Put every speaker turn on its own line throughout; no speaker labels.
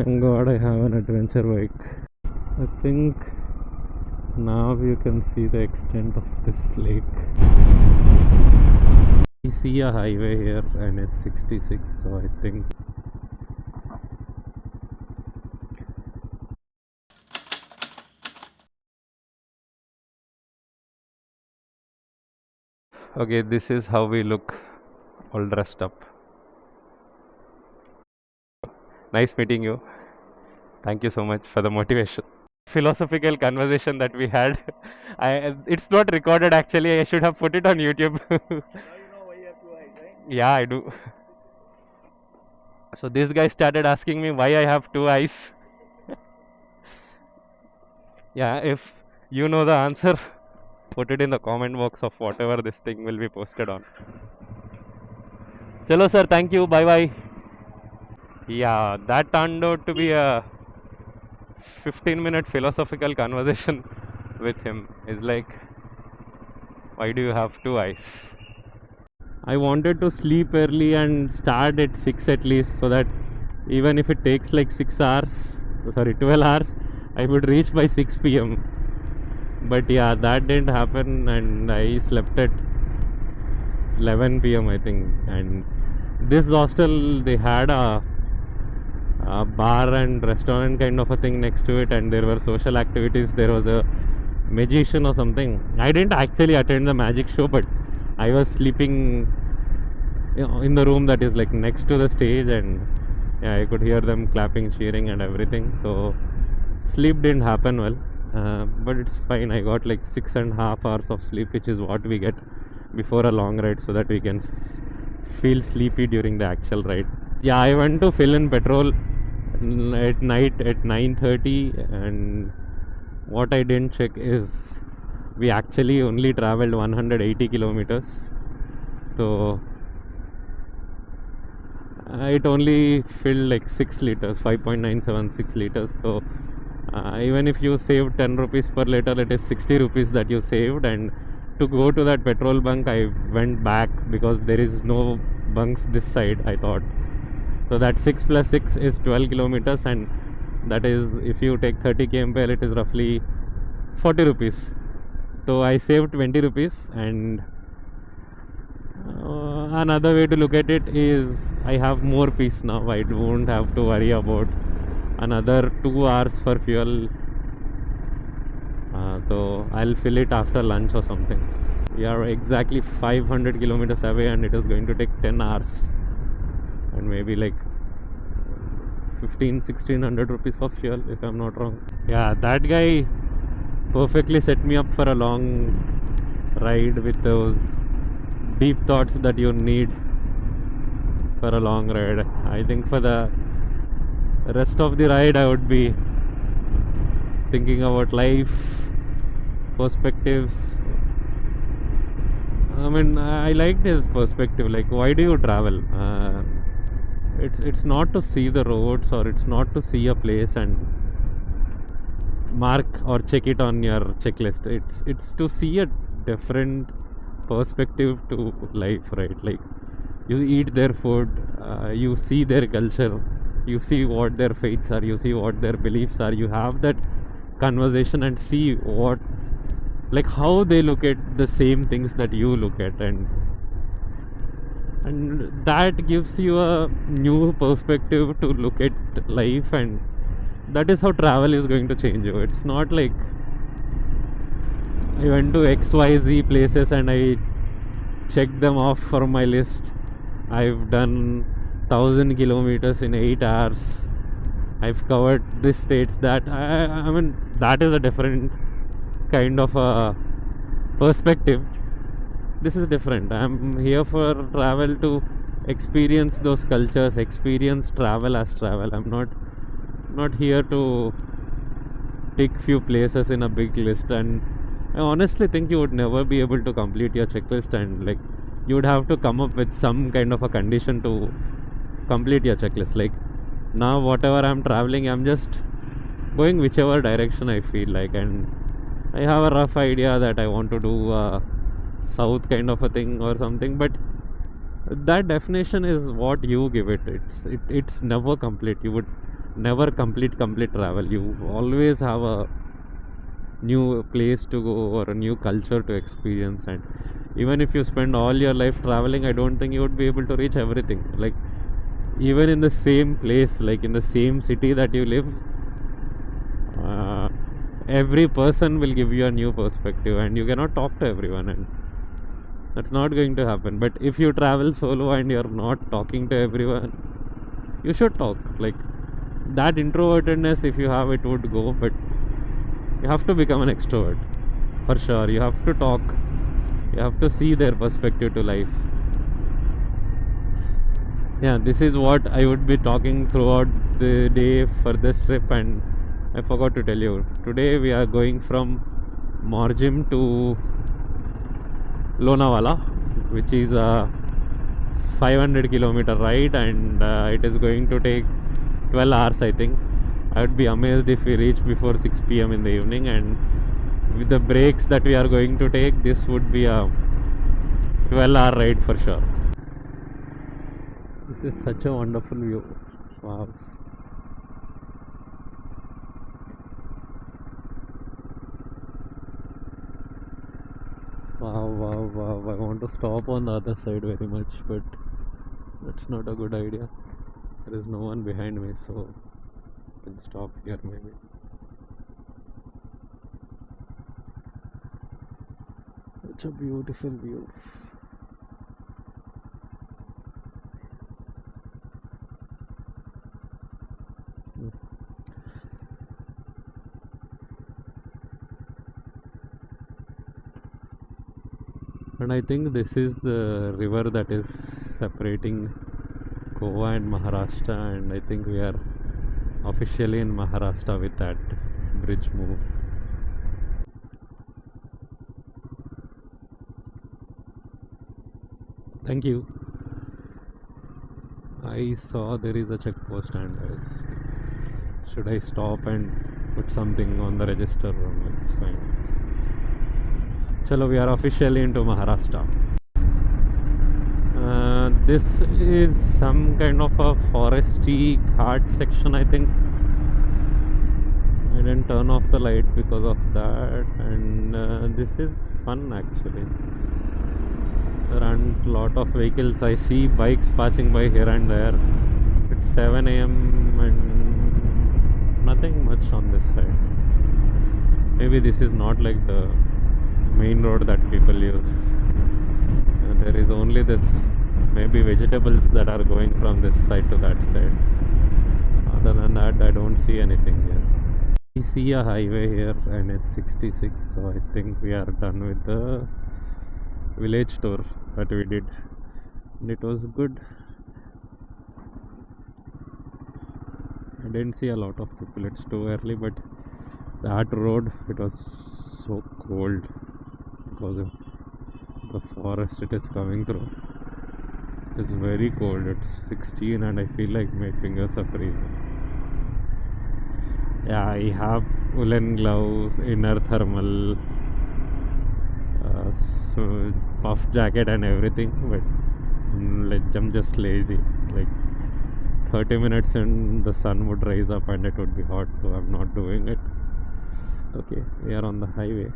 Thank God I have an adventure bike. I think now you can see the extent of this lake. We see a highway here, NH66, so I think okay, this is how we look all dressed up. Nice meeting you. Thank you so much for the motivation. Philosophical conversation that we had. It's not recorded actually. I should have put it on YouTube. Yeah, I do. So this guy started asking me why I have two eyes. Yeah, if you know the answer, put it in the comment box of whatever this thing will be posted on. Chalo sir, thank you. Bye bye. Yeah, that turned out to be a 15-minute philosophical conversation with him. It's like, why do you have two eyes? I wanted to sleep early and start at 6 at least, so that even if it takes like 12 hours, I would reach by 6 p.m. But yeah, that didn't happen, and I slept at 11 p.m. I think. And this hostel, they had a bar and restaurant kind of a thing next to it, and there were social activities. There was a magician or something. I didn't actually attend the magic show, but I was sleeping in the room that is like next to the stage, and yeah, I could hear them clapping, cheering and everything. So sleep didn't happen well, but it's fine. I got like 6.5 hours of sleep, which is what we get before a long ride, so that we can feel sleepy during the actual ride. Yeah, I went to fill in petrol at night at 9:30, and what I didn't check is we actually only traveled 180 kilometers. So it only filled like 6 liters, 5.976 liters. So even if you save 10 rupees per liter, it is 60 rupees that you saved. And to go to that petrol bunk, I went back because there is no bunks this side, I thought. So that 6 plus 6 is 12 kilometers, and that is, if you take 30 kmpl, it is roughly 40 rupees. So I saved 20 rupees. And another way to look at it is I have more peace now. I don't have to worry about another 2 hours for fuel. So I'll fill it after lunch or something. We are exactly 500 kilometers away, and it is going to take 10 hours and maybe like 1600 rupees of fuel, if I'm not wrong. Yeah, that guy perfectly set me up for a long ride with those deep thoughts that you need for a long ride. I think for the rest of the ride, I would be thinking about life, perspectives. I mean, I liked his perspective. Like, why do you travel? It's not to see the roads, or it's not to see a place and mark or check it on your checklist. It's to see a different perspective to life, right? Like, you eat their food, you see their culture, you see what their faiths are, you see what their beliefs are. You have that conversation and see what, like, how they look at the same things that you look at, and that gives you a new perspective to look at life. And that is how travel is going to change you. It's not like I went to XYZ places and I checked them off from my list. I've done 1000 kilometers in 8 hours. I've covered this states. That I mean, that is a different kind of a perspective. This is different. I'm here for travel to experience those cultures, experience travel as travel. I'm not here to tick few places in a big list. And I honestly think you would never be able to complete your checklist, and like, you would have to come up with some kind of a condition to complete your checklist. Like, now whatever I'm traveling, I'm just going whichever direction I feel like, and I have a rough idea that I want to do a south kind of a thing or something, but that definition is what you give it. It's never complete. You would never complete travel. You always have a new place to go or a new culture to experience, and even if you spend all your life traveling, I don't think you would be able to reach everything. Like, even in the same place, like in the same city that you live, uh, every person will give you a new perspective, and you cannot talk to everyone, and that's not going to happen. But if you travel solo and you're not talking to everyone, you should talk. Like, that introvertedness, if you have it, would go, but you have to become an extrovert for sure. You have to talk, you have to see their perspective to life. Yeah, this is what I would be talking throughout the day for this trip. And I forgot to tell you, today we are going from Morjim to Lonavala, which is a 500-kilometer ride, and it is going to take 12 hours, I think. I would be amazed if we reach before 6 p.m. in the evening, and with the breaks that we are going to take, this would be a 12-hour ride for sure. This is such a wonderful view. Wow. Wow. I want to stop on the other side very much, but that's not a good idea. There is no one behind me, so I can stop here maybe. Such a beautiful view. And I think this is the river that is separating Goa and Maharashtra, and I think we are officially in Maharashtra with that bridge move. Thank you. I saw there is a checkpost, and should I stop and put something on the register? It's fine. Chalo, we are officially into Maharashtra. This is some kind of a foresty ghat section, I think. I didn't turn off the light because of that, and this is fun actually. There aren't a lot of vehicles. I see bikes passing by here and there. It's 7 a.m. and nothing much on this side. Maybe this is not like the main road that people use. There is only this, maybe vegetables that are going from this side to that side. Other than that, I don't see anything here. We see a highway here, NH66, so I think we are done with the village tour that we did, and it was good. I didn't see a lot of people, it's too early, but that road, it was so cold because of the forest it is coming through. It's very cold. It's 16 and I feel like my fingers are freezing. Yeah, I have woolen gloves, inner thermal, so puff jacket and everything, but I'm just lazy. Like 30 minutes and the sun would rise up and it would be hot, so I'm not doing it. Okay, we are on the highway.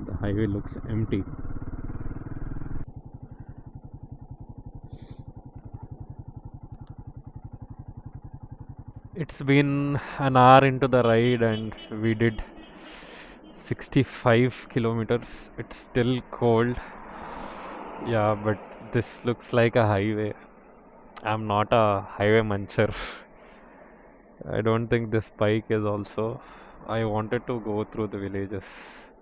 The highway looks empty. It's been an hour into the ride and we did 65 kilometers. It's still cold. Yeah, but this looks like a highway. I'm not a highway muncher. I don't think this bike is also. I wanted to go through the villages.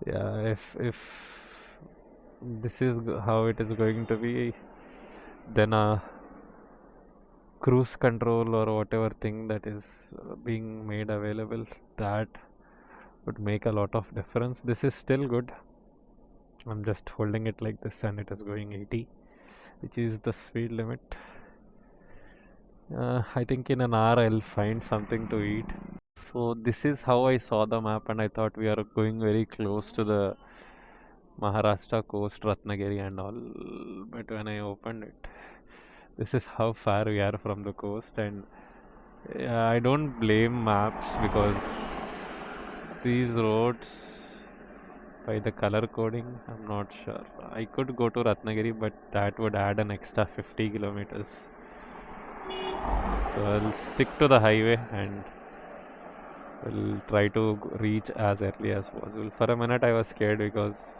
Yeah, if this is how it is going to be, then a cruise control or whatever thing that is being made available, that would make a lot of difference. This is still good. I'm just holding it like this and it is going 80, which is the speed limit. I think in an hour I'll find something to eat. So this is how I saw the map, and I thought we are going very close to the Maharashtra coast, Ratnagiri and all. But when I opened it, This is how far we are from the coast, and I don't blame maps because these roads, by the color coding, I'm not sure. I could go to Ratnagiri, but that would add an extra 50 kilometers. So I'll stick to the highway and we'll try to reach as early as possible. For a minute I was scared because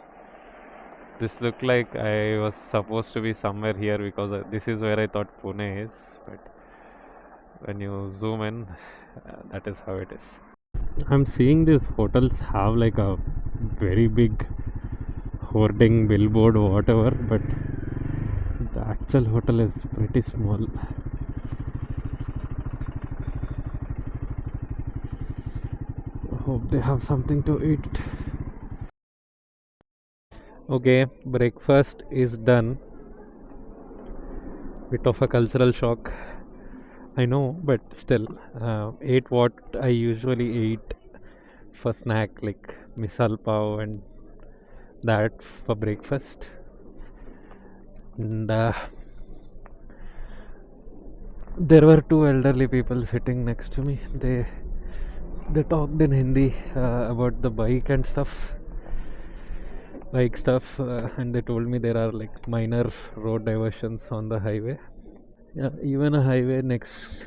this looked like I was supposed to be somewhere here, because this is where I thought Pune is, but when you zoom in, that is how it is. I'm seeing these hotels have like a very big hoarding billboard or whatever, but the actual hotel is pretty small. Hope they have something to eat. Okay, breakfast is done. Bit of a cultural shock, I know, but still, ate what I usually eat for snack, like misal pav and that for breakfast. And there were two elderly people sitting next to me. They talked in Hindi about the bike stuff, and they told me there are like minor road diversions on the highway. Yeah, even a highway next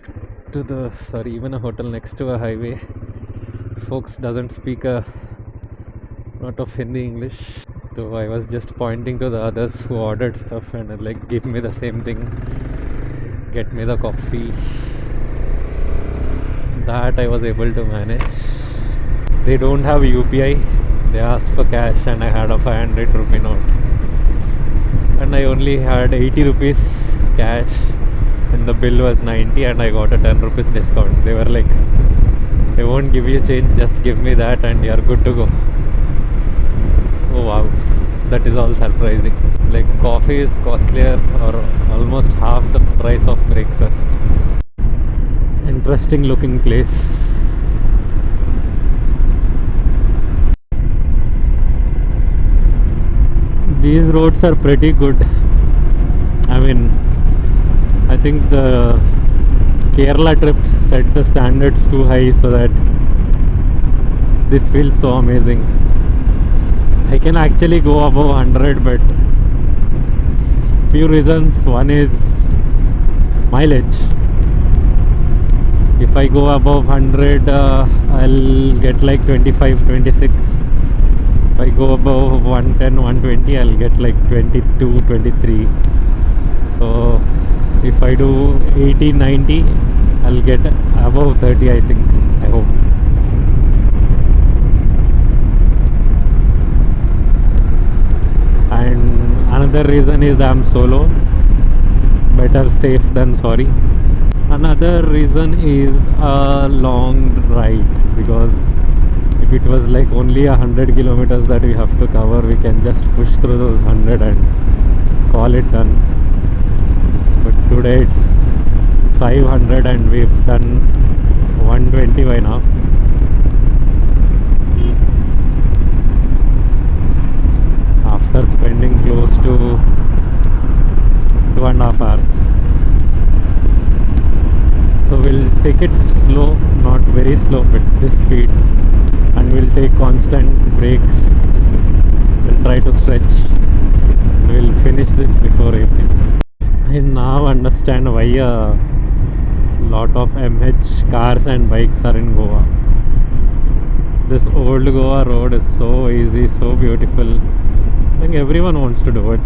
to the even a hotel next to a highway, folks doesn't speak a lot of Hindi English. So I was just pointing to the others who ordered stuff and like, give me the same thing, get me the coffee. That I was able to manage. They don't have UPI. They asked for cash and I had a 500 rupee note. And I only had 80 rupees cash and the bill was 90 and I got a 10 rupees discount. They were like, they won't give you change, just give me that and you're good to go. Oh wow, that is all surprising. Like coffee is costlier or almost half the price of breakfast. Interesting looking place. These roads are pretty good. I mean, I think the Kerala trips set the standards too high so that this feels so amazing. I can actually go above 100, but few reasons. One is mileage. If I go above 100, I'll get like 25, 26. If I go above 110, 120, I'll get like 22, 23. So if I do 80, 90, I'll get above 30, I think. I hope. And another reason is I'm solo. Better safe than sorry. Another reason is a long ride, because if it was like only 100 kilometers that we have to cover, we can just push through those 100 and call it done. But today it's 500 and we've done 120 by now. After spending close to 2.5 hours. So we'll take it slow, not very slow, but this speed, and we'll take constant breaks. We'll try to stretch. We'll finish this before evening. I now understand why a lot of MH cars and bikes are in Goa. This old Goa road is so easy, so beautiful. I think everyone wants to do it.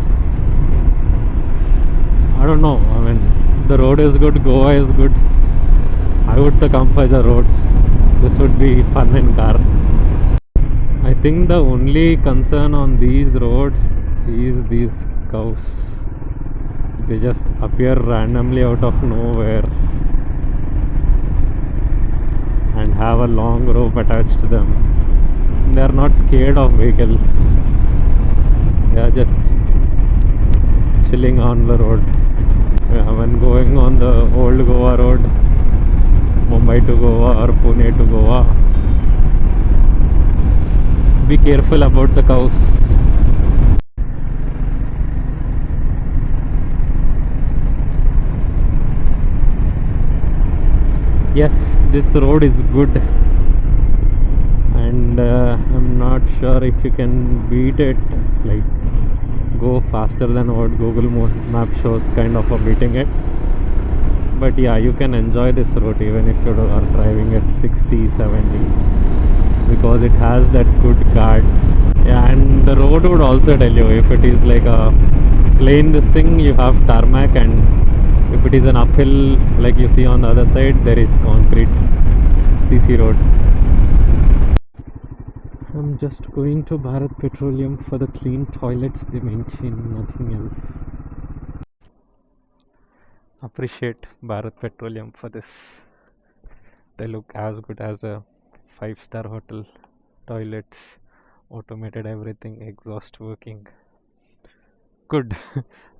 I don't know, I mean, the road is good, Goa is good. I would come for the roads. This would be fun in car. I think the only concern on these roads is these cows. They just appear randomly out of nowhere and have a long rope attached to them. They are not scared of vehicles. They are just chilling on the road. When going on the old Goa road, Mumbai to Goa or Pune to Goa, be careful about the cows. Yes, this road is good, and I'm not sure if you can beat it, like go faster than what Google Map shows, kind of beating it. But yeah, you can enjoy this route even if you are driving at 60, 70, because it has that good Ghats. Yeah, and the road would also tell you if it is like a plain this thing, you have tarmac, and if it is an uphill like you see on the other side, there is concrete CC road. I'm just going to Bharat Petroleum for the clean toilets they maintain, nothing else. Appreciate Bharat Petroleum for this. They look as good as a 5-star hotel. Toilets, automated everything, exhaust working. Good.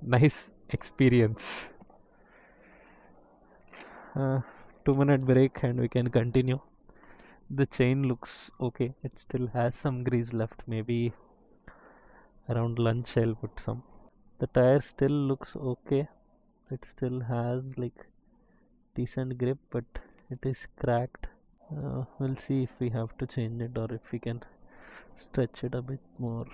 Nice experience. 2-minute break and we can continue. The chain looks okay. It still has some grease left. Maybe around lunch I'll put some. The tire still looks okay. It still has like decent grip, but it is cracked. We'll see if we have to change it or if we can stretch it a bit more.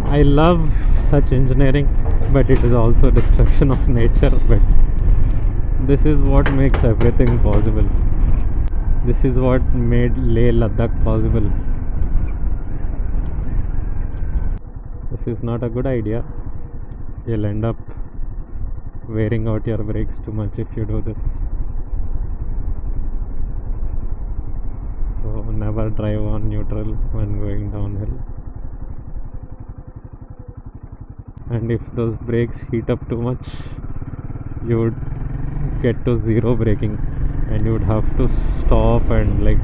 I love such engineering, but it is also destruction of nature. But this is what makes everything possible. This is what made Leh Ladakh possible. This is not a good idea. You'll end up wearing out your brakes too much if you do this. So never drive on neutral when going downhill. And if those brakes heat up too much, you would get to zero braking and you would have to stop and like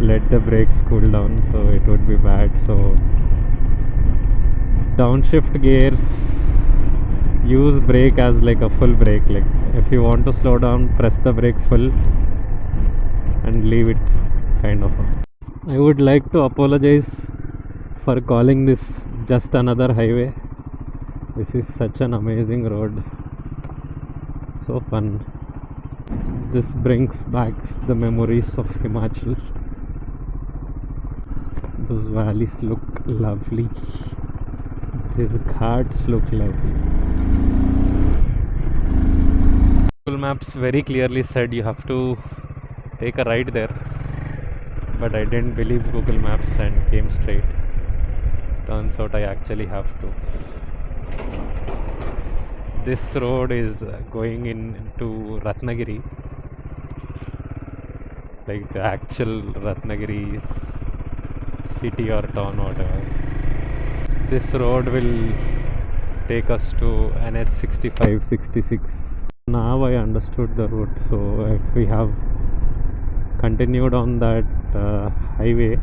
let the brakes cool down, so it would be bad. So downshift gears, use brake as like a full brake. Like if you want to slow down, press the brake full and leave it, kind of. I would like to apologize for calling this just another highway. This is such an amazing road, so fun. This brings back the memories of Himachal. Those valleys look lovely. These ghats look lovely. Google Maps very clearly said you have to take a right there, but I didn't believe Google Maps and came straight. Turns out I actually have to. This road is going into Ratnagiri, like the actual Ratnagiri city or town, whatever. This road will take us to NH65, 66. Now I understood the route. So if we have continued on that highway,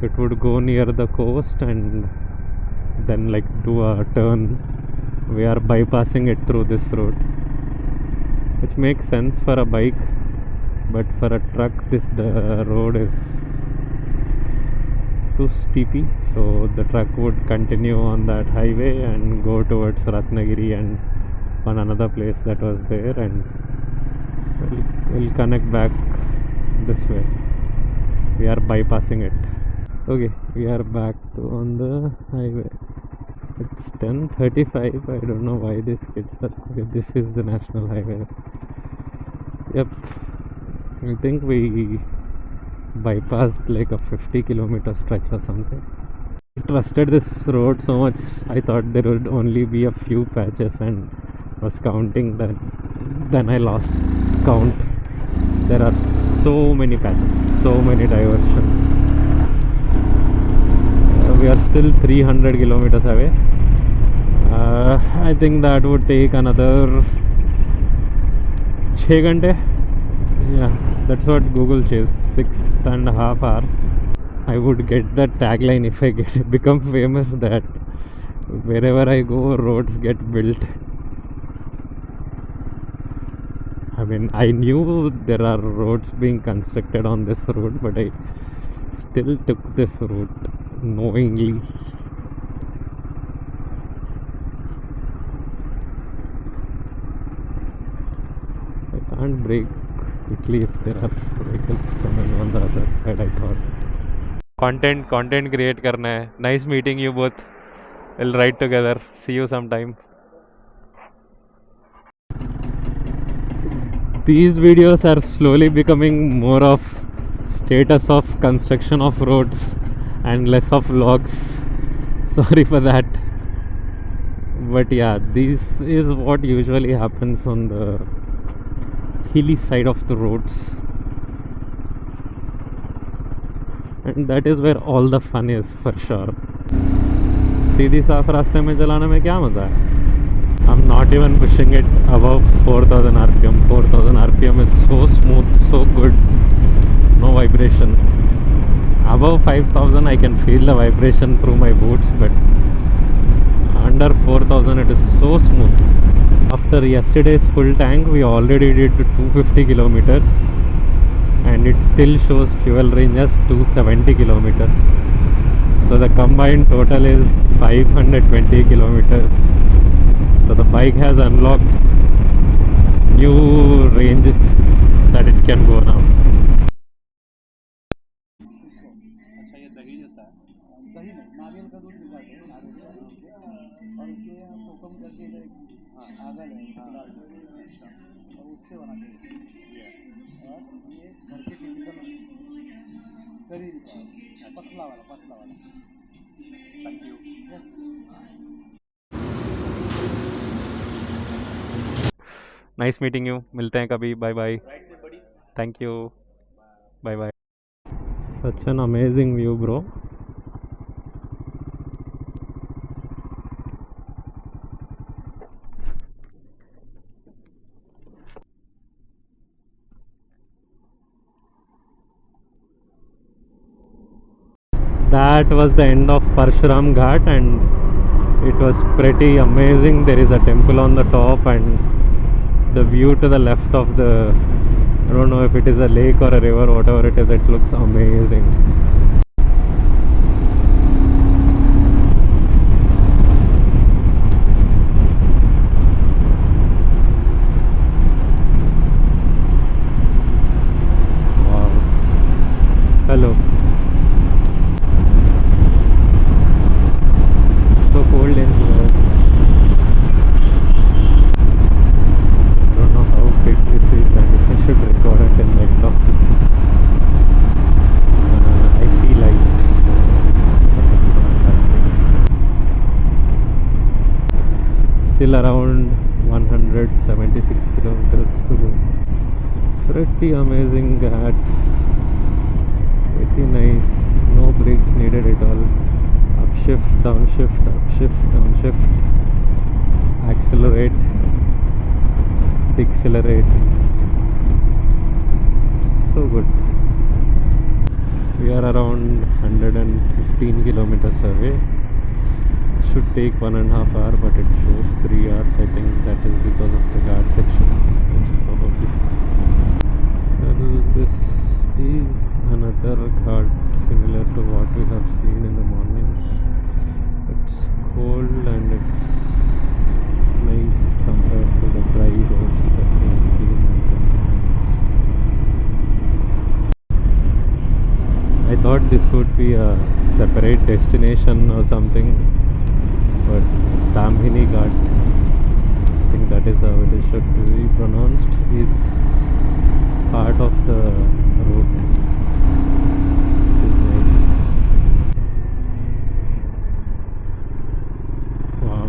it would go near the coast and then like do a turn. We are bypassing it through this road, which makes sense for a bike, but for a truck this road is too steepy. So the truck would continue on that highway and go towards Ratnagiri and on another place that was there, and we'll connect back this way. We are bypassing it. Okay, we are back on the highway. It's 10:35. I don't know why these kids are. Okay, this is the national highway. Yep, I think we bypassed like a 50-kilometer stretch or something. I trusted this road so much, I thought there would only be a few patches and was counting that. Then I lost count. There are so many patches, so many diversions. We are still 300 kilometers away. I think that would take another 6 ghante. Yeah, that's what Google says, 6.5 hours. I would get that tagline if I become famous, that wherever I go, roads get built. I mean, I knew there are roads being constructed on this road, but I still took this route knowingly. can't brake quickly if there are vehicles coming on the other side, I thought. Content create karna hai. Nice meeting you both. We'll ride together. See you sometime. These videos are slowly becoming more of status of construction of roads and less of vlogs. Sorry for that. But yeah, this is what usually happens on the hilly side of the roads. And that is where all the fun is for sure. सीधी साफ रास्ते में चलाने में क्या मज़ा है? I'm not even pushing it above 4000 rpm. 4000 rpm is so smooth, so good, no vibration. Above 5000 I can feel the vibration through my boots, but under 4000 it is so smooth. After yesterday's full tank, we already did 250 kilometers and it still shows fuel range as 270 kilometers. So the combined total is 520 kilometers. So the bike has unlocked new ranges that it can go now. Nice meeting you. मिलते हैं कभी. Bye bye. Thank you. Bye bye. Such an amazing view, bro. That was the end of Parashuram Ghat and it was pretty amazing. There is a temple on the top and the view to the left of the, I don't know if it is a lake or a river, whatever it is, it looks amazing. Wow. Hello. It's so cold in here. If I should record it in the end of this, I see light, so it's not that big. Still around 176 kilometers to go. Pretty amazing Ghats, pretty nice, no brakes needed at all. Upshift, downshift, upshift, downshift, accelerate, decelerate. So good. We are around 115 kilometers away. Should take 1.5 hours, but it shows 3 hours. I think that is because of the guard section, most probably. Well, this is another guard similar to what we have seen in the morning. It's cold and it's nice compared to the dry roads that we have been on. I thought this would be a separate destination or something, but Tamhini Ghat, I think that is how it should be pronounced, is part of the route. This is nice. Wow.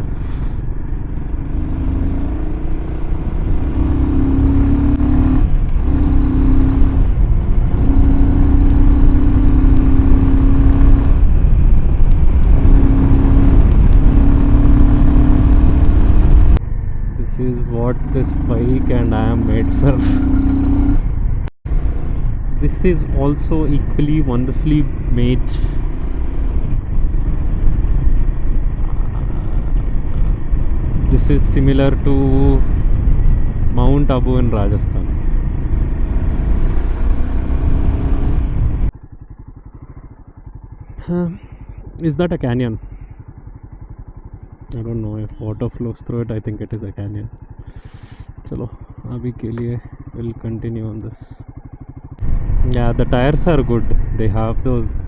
This is what this bike and I am made for. This is also equally wonderfully made. This is similar to Mount Abu in Rajasthan. Is that a canyon? I don't know if water flows through it. I think it is a canyon. चलो अभी के लिए we'll continue on this. Yeah, the tires are good. They have those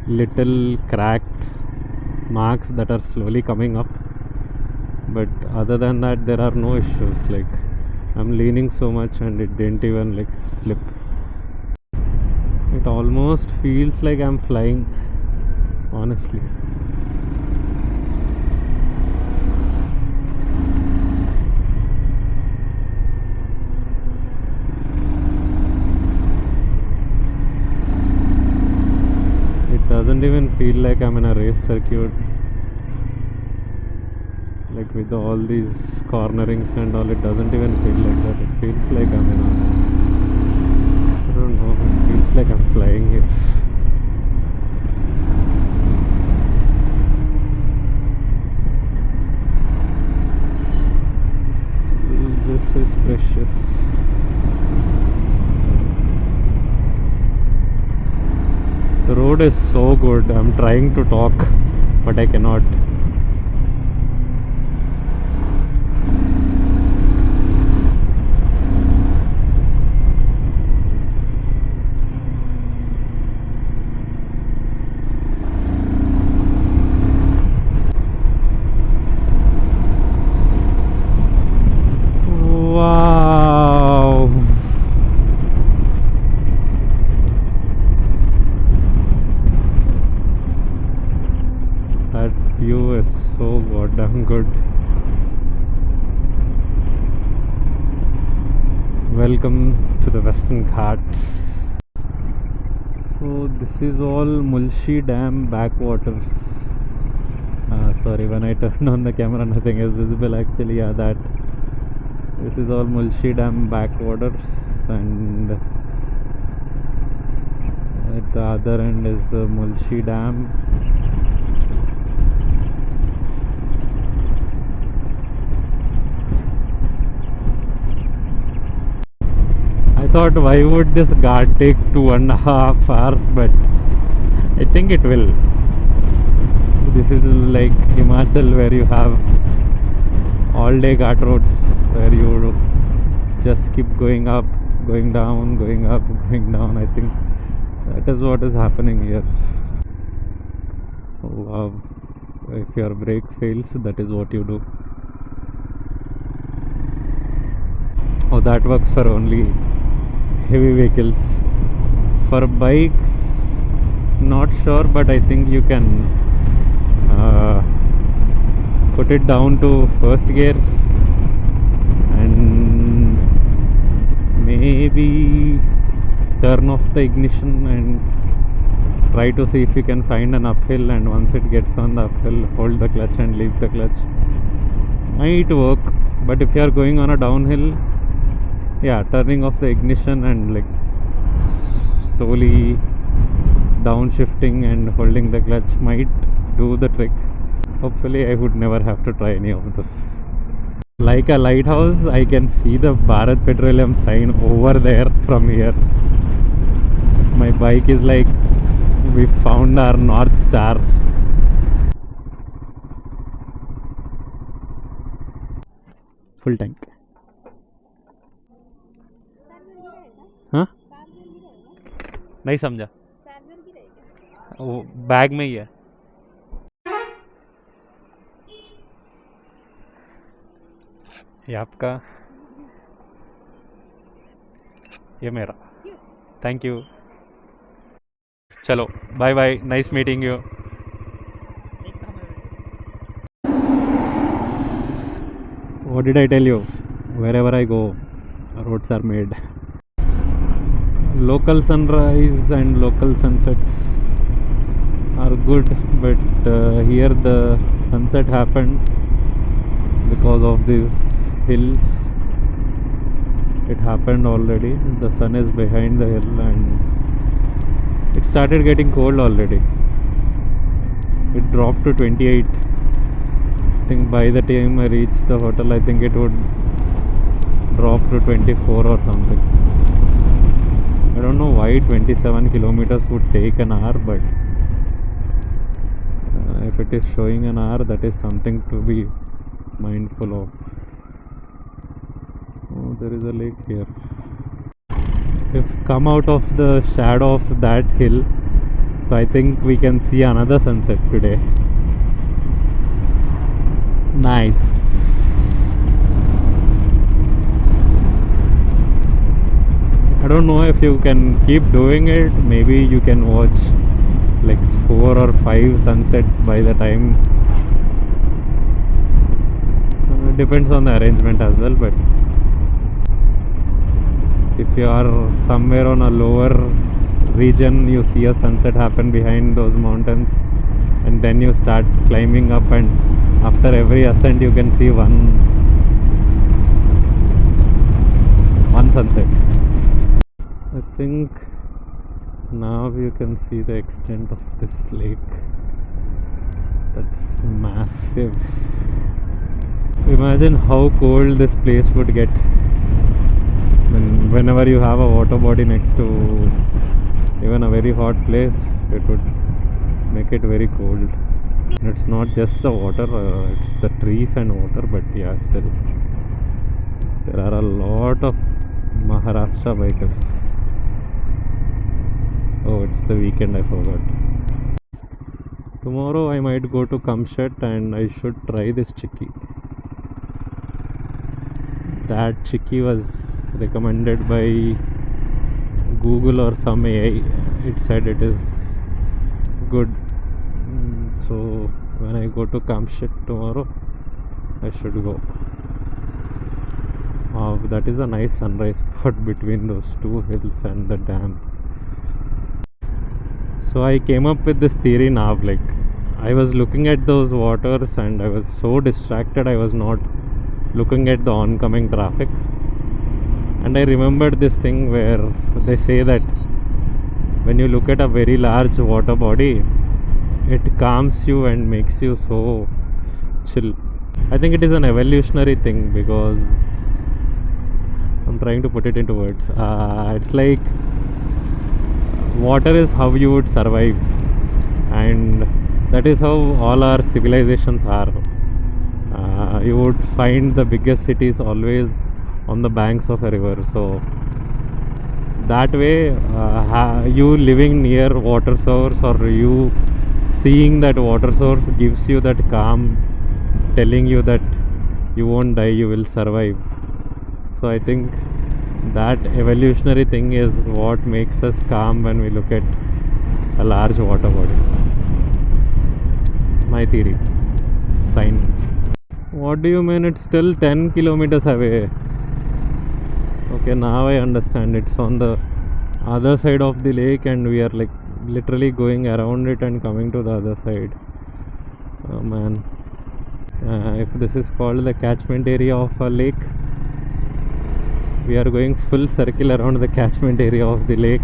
little cracked marks that are slowly coming up, but other than that there are no issues. Like, I'm leaning so much and it didn't even like slip. It almost feels like I'm flying, honestly. It doesn't even feel like I'm in a race circuit, like with all these cornerings and all. It doesn't even feel like that. It feels like I'm in a, I don't know, it feels like I'm flying here. This is precious. The road is so good. I'm trying to talk, but I cannot. Wow. That view is so goddamn good. Welcome to the Western Ghats. So this is all Mulshi Dam backwaters. Sorry, when I turned on the camera nothing is visible actually. Yeah, that. This is all Mulshi Dam backwaters, and at the other end is the Mulshi Dam. I thought, why would this Ghat take 2.5 hours, but I think it will. This is like Himachal, where you have all day Ghat roads, where you just keep going up, going down, going up, going down. I think that is what is happening here. Wow. If your brake fails, that is what you do. Oh, that works for only heavy vehicles. For bikes, not sure, but I think you can put it down to first gear and maybe turn off the ignition and try to see if you can find an uphill, and once it gets on the uphill, hold the clutch and leave the clutch. Might work, but if you are going on a downhill, yeah, turning off the ignition and like slowly downshifting and holding the clutch might do the trick. Hopefully I would never have to try any of this. Like a lighthouse, I can see the Bharat Petroleum sign over there from here. My bike is like, we found our North Star. Full tank. हाँ? नहीं समझा. वो bag में ही है. ये आपका, ये मेरा. Thank you. चलो, bye bye. Nice meeting you. What did I tell you? Wherever I go, roads are made. Local sunrise and local sunsets are good, but here the sunset happened because of these hills. It happened already. The sun is behind the hill and it started getting cold already. It dropped to 28. I think by the time I reached the hotel, I think it would drop to 24 or something. I don't know why 27 kilometers would take an hour, but if it is showing an hour, that is something to be mindful of. Oh, there is a lake here. If come out of the shadow of that hill, so I think we can see another sunset today. Nice. I don't know if you can keep doing it. Maybe you can watch like 4 or 5 sunsets by the time. Depends on the arrangement as well, but if you are somewhere on a lower region, you see a sunset happen behind those mountains, and then you start climbing up, and after every ascent you can see one sunset. I think now you can see the extent of this lake. That's massive. Imagine how cold this place would get whenever you have a water body next to even a very hot place. It would make it very cold. And it's not just the water, it's the trees and water, but yeah, still there are a lot of Maharashtra bikers. Oh, it's the weekend, I forgot. Tomorrow I might go to Kamshat and I should try this chikki. That chikki was recommended by Google or some AI. It said it is good. So when I go to Kamshat tomorrow, I should go. That is a nice sunrise spot between those two hills and the dam. So I came up with this theory now, like I was looking at those waters and I was so distracted, I was not looking at the oncoming traffic. And I remembered this thing where they say that when you look at a very large water body, it calms you and makes you so chill. I think it is an evolutionary thing, because I'm trying to put it into words. It's like water is how you would survive, and that is how all our civilizations are. You would find the biggest cities always on the banks of a river, so that way you living near water source or you seeing that water source gives you that calm, telling you that you won't die, you will survive. So I think that evolutionary thing is what makes us calm when we look at a large water body. My theory. Science. What do you mean it's still 10 kilometers away? Okay, now I understand. It's on the other side of the lake and we are like literally going around it and coming to the other side. Oh man. If this is called the catchment area of a lake, we are going full circle around the catchment area of the lake,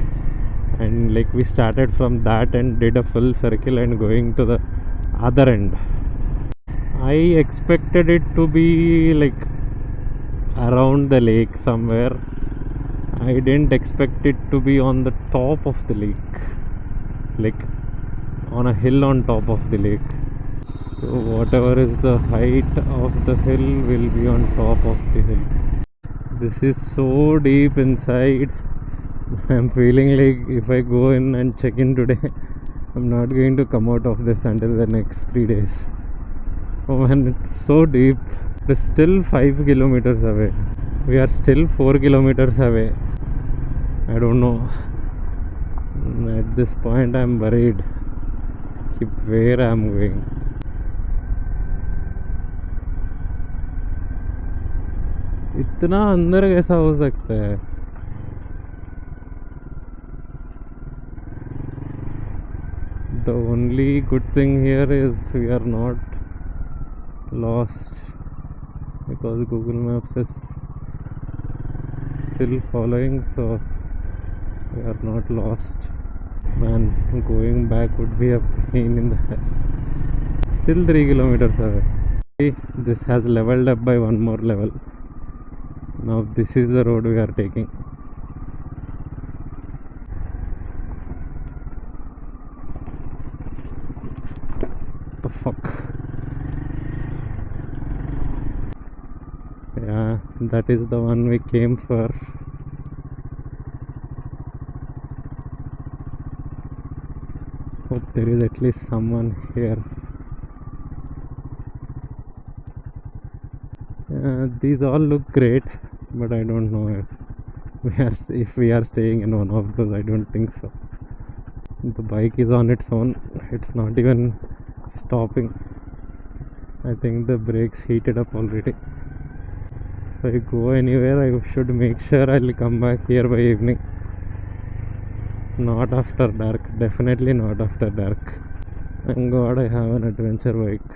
and like we started from that and did a full circle and going to the other end. I expected it to be like around the lake somewhere. I didn't expect it to be on the top of the lake, like on a hill on top of the lake. So whatever is the height of the hill will be on top of the hill. This is so deep inside. I'm feeling like if I go in and check in today, I'm not going to come out of this until the next 3 days. Oh man, it's so deep. It's still 5 kilometers away. We are still 4 kilometers away. I don't know. At this point I'm worried where I'm going. इतना अंदर कैसा हो सकता है? The only good thing here is we are not lost, because Google Maps is still following, so we are not lost. Man, going back would be a pain in the ass. Still 3 kilometers away. This has leveled up by one more level. Now this is the road we are taking. The fuck? Yeah, that is the one we came for. there is at least someone here. These all look great, but I don't know if we are staying in one of those. I don't think so. The bike is on its own. It's not even stopping. I think the brakes heated up already. If I go anywhere, I should make sure I'll come back here by evening. Not after dark. Definitely not after dark. Thank God I have an adventure bike.